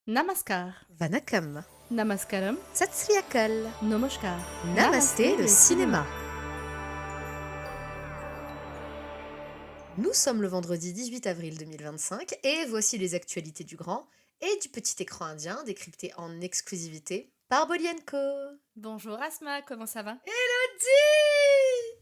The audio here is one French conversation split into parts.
Namaskar, Vanakkam, Namaskaram, Sat Sri Akal, Namaskar. Namasté le cinéma. Nous sommes le vendredi 18 avril 2025 et voici les actualités du grand et du petit écran indien décryptées en exclusivité par Bolienko. Bonjour Asma, comment ça va? Elodie!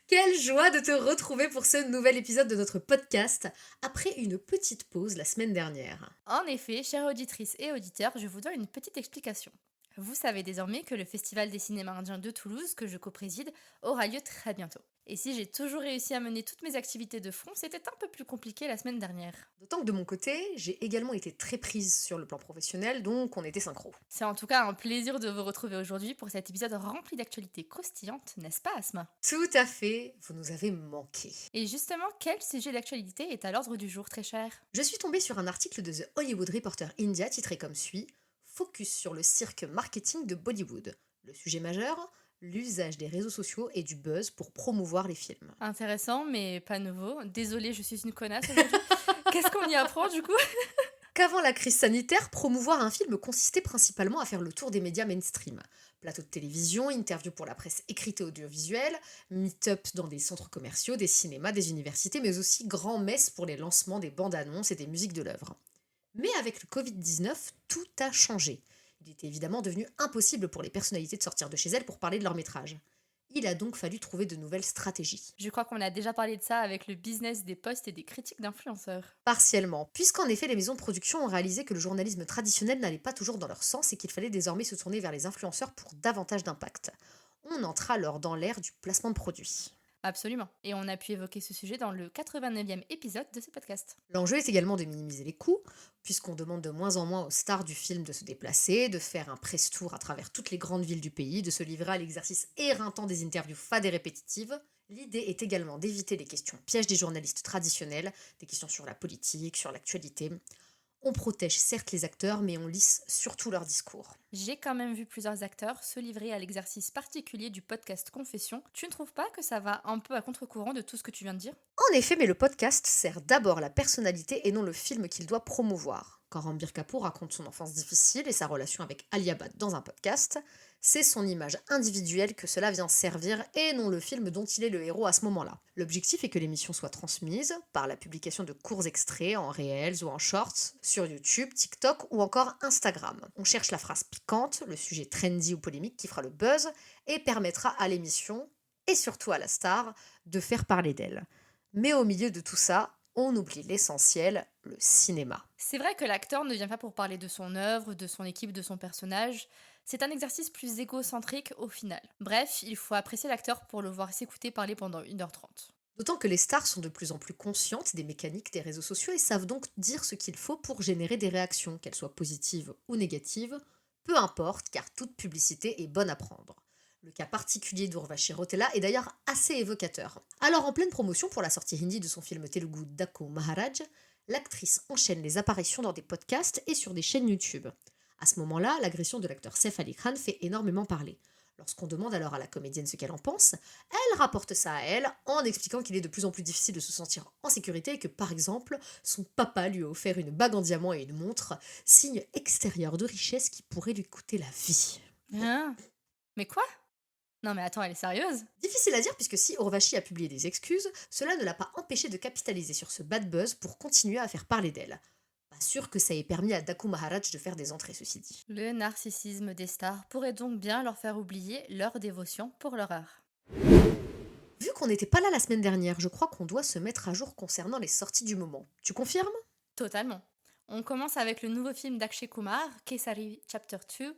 Quelle joie de te retrouver pour ce nouvel épisode de notre podcast après une petite pause la semaine dernière. En effet, chères auditrices et auditeurs, je vous donne une petite explication. Vous savez désormais que le Festival des cinémas indiens de Toulouse, que je co-préside, aura lieu très bientôt. Et si j'ai toujours réussi à mener toutes mes activités de front, c'était un peu plus compliqué la semaine dernière. D'autant que de mon côté, j'ai également été très prise sur le plan professionnel, donc on était synchro. C'est en tout cas un plaisir de vous retrouver aujourd'hui pour cet épisode rempli d'actualités croustillantes, n'est-ce pas Asma? Tout à fait, vous nous avez manqué. Et justement, quel sujet d'actualité est à l'ordre du jour, très cher? Je suis tombée sur un article de The Hollywood Reporter India titré comme suit: Focus sur le cirque marketing de Bollywood. Le sujet majeur, l'usage des réseaux sociaux et du buzz pour promouvoir les films. Intéressant, mais pas nouveau. Désolée, je suis une connasse aujourd'hui. Qu'est-ce qu'on y apprend du coup? Qu'avant la crise sanitaire, promouvoir un film consistait principalement à faire le tour des médias mainstream. Plateaux de télévision, interviews pour la presse écrite et audiovisuelle, meet-up dans des centres commerciaux, des cinémas, des universités, mais aussi grand-messe pour les lancements des bandes annonces et des musiques de l'œuvre. Mais avec le Covid-19, tout a changé. Il était évidemment devenu impossible pour les personnalités de sortir de chez elles pour parler de leur métrage. Il a donc fallu trouver de nouvelles stratégies. Je crois qu'on a déjà parlé de ça avec le business des posts et des critiques d'influenceurs. Partiellement, puisqu'en effet les maisons de production ont réalisé que le journalisme traditionnel n'allait pas toujours dans leur sens et qu'il fallait désormais se tourner vers les influenceurs pour davantage d'impact. On entre alors dans l'ère du placement de produits. Absolument. Et on a pu évoquer ce sujet dans le 89e épisode de ce podcast. L'enjeu est également de minimiser les coûts, puisqu'on demande de moins en moins aux stars du film de se déplacer, de faire un press tour à travers toutes les grandes villes du pays, de se livrer à l'exercice éreintant des interviews fades et répétitives. L'idée est également d'éviter les questions pièges des journalistes traditionnels, des questions sur la politique, sur l'actualité. On protège certes les acteurs, mais on lisse surtout leur discours. J'ai quand même vu plusieurs acteurs se livrer à l'exercice particulier du podcast Confession. Tu ne trouves pas que ça va un peu à contre-courant de tout ce que tu viens de dire? En effet, mais le podcast sert d'abord la personnalité et non le film qu'il doit promouvoir. Quand Ranbir Kapoor raconte son enfance difficile et sa relation avec Ali Abad dans un podcast, c'est son image individuelle que cela vient servir et non le film dont il est le héros à ce moment-là. L'objectif est que l'émission soit transmise par la publication de courts extraits en reels ou en shorts sur YouTube, TikTok ou encore Instagram. On cherche la phrase piquante, le sujet trendy ou polémique qui fera le buzz et permettra à l'émission, et surtout à la star, de faire parler d'elle. Mais au milieu de tout ça, on oublie l'essentiel, le cinéma. C'est vrai que l'acteur ne vient pas pour parler de son œuvre, de son équipe, de son personnage. C'est un exercice plus égocentrique au final. Bref, il faut apprécier l'acteur pour le voir s'écouter parler pendant 1h30. D'autant que les stars sont de plus en plus conscientes des mécaniques des réseaux sociaux et savent donc dire ce qu'il faut pour générer des réactions, qu'elles soient positives ou négatives, peu importe, car toute publicité est bonne à prendre. Le cas particulier d'Urvashi Rotella est d'ailleurs assez évocateur. Alors en pleine promotion pour la sortie hindi de son film telugu Dako Maharaj, l'actrice enchaîne les apparitions dans des podcasts et sur des chaînes YouTube. À ce moment-là, l'agression de l'acteur Saif Ali Khan fait énormément parler. Lorsqu'on demande alors à la comédienne ce qu'elle en pense, elle rapporte ça à elle en expliquant qu'il est de plus en plus difficile de se sentir en sécurité et que par exemple, son papa lui a offert une bague en diamant et une montre, signe extérieur de richesse qui pourrait lui coûter la vie. Hein? Mais quoi? Non mais attends, elle est sérieuse? Difficile à dire puisque si Urvashi a publié des excuses, cela ne l'a pas empêché de capitaliser sur ce bad buzz pour continuer à faire parler d'elle. Pas sûr que ça ait permis à Daku Maharaj de faire des entrées, ceci dit. Le narcissisme des stars pourrait donc bien leur faire oublier leur dévotion pour leur art. Vu qu'on n'était pas là la semaine dernière, je crois qu'on doit se mettre à jour concernant les sorties du moment. Tu confirmes? Totalement. On commence avec le nouveau film d'Akshay Kumar, Kesari Chapter 2,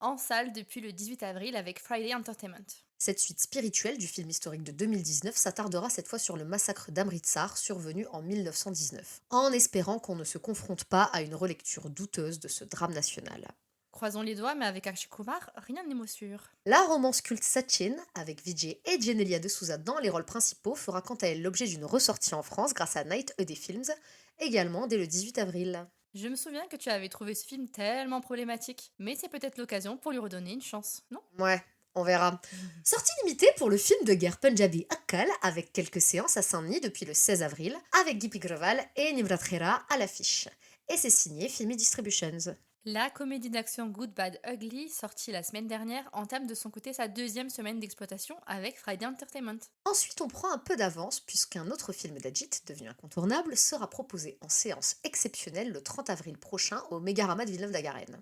en salle depuis le 18 avril avec Friday Entertainment. Cette suite spirituelle du film historique de 2019 s'attardera cette fois sur le massacre d'Amritsar survenu en 1919, en espérant qu'on ne se confronte pas à une relecture douteuse de ce drame national. Croisons les doigts, mais avec Akshay Kumar, rien n'est mot sûr. La romance culte Sachin, avec Vijay et Genelia de Souza dans les rôles principaux, fera quant à elle l'objet d'une ressortie en France grâce à Night ED Films, également dès le 18 avril. Je me souviens que tu avais trouvé ce film tellement problématique, mais c'est peut-être l'occasion pour lui redonner une chance, non? Ouais, on verra. Sortie limitée pour le film de guerre Punjabi Akkal, avec quelques séances à Saint-Denis depuis le 16 avril, avec Gippy Grewal et Nivrat Khera à l'affiche. Et c'est signé Filmy Distributions. La comédie d'action Good Bad Ugly, sortie la semaine dernière, entame de son côté sa deuxième semaine d'exploitation avec Friday Entertainment. Ensuite, on prend un peu d'avance puisqu'un autre film d'Ajit, devenu incontournable, sera proposé en séance exceptionnelle le 30 avril prochain au Mégarama de Villeneuve-la-Garenne.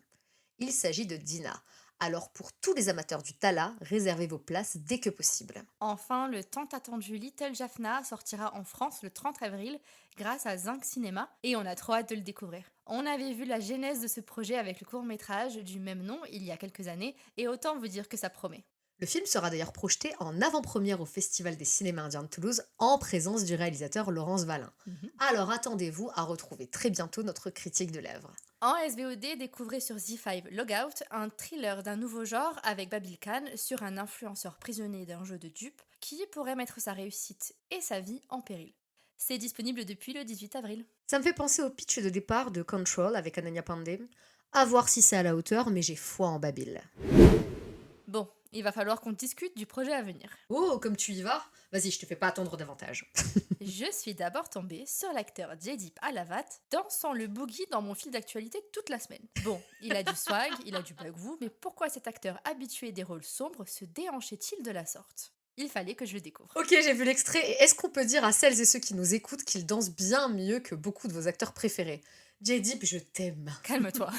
Il s'agit de Dina. Alors pour tous les amateurs du Tala, réservez vos places dès que possible. Enfin, le tant attendu Little Jaffna sortira en France le 30 avril grâce à Zinc Cinéma et on a trop hâte de le découvrir. On avait vu la genèse de ce projet avec le court-métrage du même nom il y a quelques années et autant vous dire que ça promet. Le film sera d'ailleurs projeté en avant-première au Festival des cinémas indiens de Toulouse en présence du réalisateur Laurence Valin. Alors attendez-vous à retrouver très bientôt notre critique de l'œuvre. En SVOD, découvrez sur Z5 Logout, un thriller d'un nouveau genre avec Babil Khan sur un influenceur prisonnier d'un jeu de dupes qui pourrait mettre sa réussite et sa vie en péril. C'est disponible depuis le 18 avril. Ça me fait penser au pitch de départ de Control avec Ananya Pandey. À voir si c'est à la hauteur, mais j'ai foi en Babil. Bon, il va falloir qu'on discute du projet à venir. Oh, comme tu y vas? Vas-y, je te fais pas attendre davantage. Je suis d'abord tombée sur l'acteur Jaideep Alavat dansant le boogie dans mon fil d'actualité toute la semaine. Bon, il a du swag, il a du bagou, mais pourquoi cet acteur habitué des rôles sombres se déhanchait-il de la sorte? Il fallait que je le découvre. Ok, j'ai vu l'extrait, et est-ce qu'on peut dire à celles et ceux qui nous écoutent qu'il danse bien mieux que beaucoup de vos acteurs préférés? Jaideep, je t'aime. Calme-toi.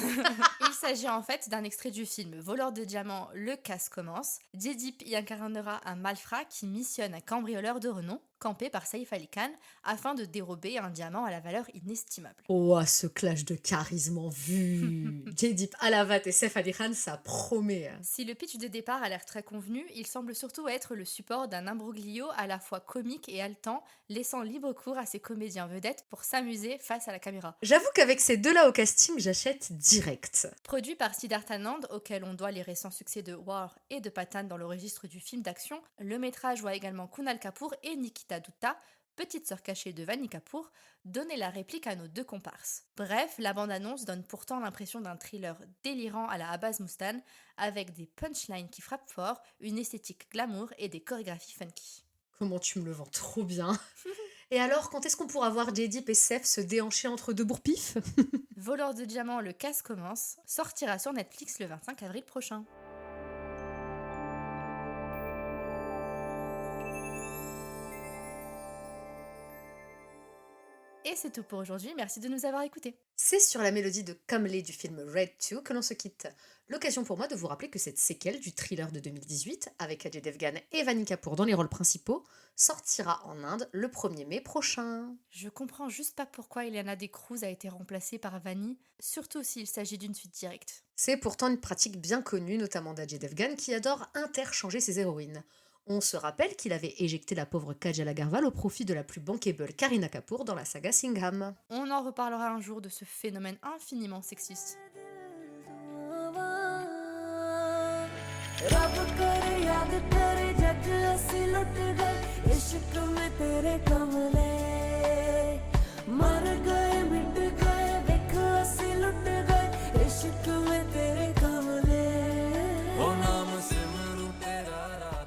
Il s'agit en fait d'un extrait du film Voleur de diamants, le casse commence. Jaideep y incarnera un malfrat qui missionne un cambrioleur de renom, campé par Saif Ali Khan, afin de dérober un diamant à la valeur inestimable. Oh, ce clash de charisme en vue. Jaideep Alavat et Saif Ali Khan, ça promet. Si le pitch de départ a l'air très convenu, il semble surtout être le support d'un imbroglio à la fois comique et haletant, laissant libre cours à ses comédiens vedettes pour s'amuser face à la caméra. J'avoue qu'avec ces deux-là au casting, j'achète direct. Produit par Siddhartha Nand, auquel on doit les récents succès de War et de Patan dans le registre du film d'action, le métrage voit également Kunal Kapoor et Nikita Dutta, petite sœur cachée de Vaani Kapoor, donner la réplique à nos deux comparses. Bref, la bande-annonce donne pourtant l'impression d'un thriller délirant à la Abbas Moustan, avec des punchlines qui frappent fort, une esthétique glamour et des chorégraphies funky. Comment tu me le vends trop bien. Et alors, quand est-ce qu'on pourra voir Jaideep et Saif se déhancher entre deux bourpifs? Voleur de diamants, le casse commence, sortira sur Netflix le 25 avril prochain. Et c'est tout pour aujourd'hui, merci de nous avoir écoutés. C'est sur la mélodie de Kamle du film Red 2 que l'on se quitte. L'occasion pour moi de vous rappeler que cette séquelle du thriller de 2018, avec Ajay Devgan et Vaani Kapoor dans les rôles principaux, sortira en Inde le 1er mai prochain. Je comprends juste pas pourquoi Ileana Cruz a été remplacée par Vaani, surtout s'il s'agit d'une suite directe. C'est pourtant une pratique bien connue, notamment d'Ajay Devgan, qui adore interchanger ses héroïnes. On se rappelle qu'il avait éjecté la pauvre Kajal Agarwal au profit de la plus bankable Kareena Kapoor dans la saga Singham. On en reparlera un jour de ce phénomène infiniment sexiste.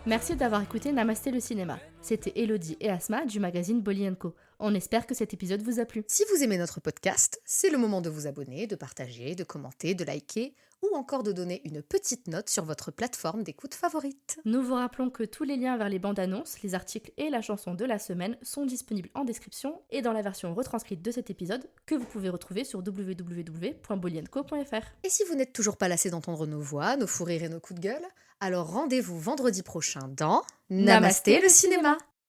Merci d'avoir écouté Namasté le cinéma. C'était Elodie et Asma du magazine Bolly & Co. On espère que cet épisode vous a plu. Si vous aimez notre podcast, c'est le moment de vous abonner, de partager, de commenter, de liker ou encore de donner une petite note sur votre plateforme d'écoute favorite. Nous vous rappelons que tous les liens vers les bandes annonces, les articles et la chanson de la semaine sont disponibles en description et dans la version retranscrite de cet épisode que vous pouvez retrouver sur www.bollyandco.fr. Et si vous n'êtes toujours pas lassé d'entendre nos voix, nos fous rires et nos coups de gueule, alors rendez-vous vendredi prochain dans Namasté le cinéma.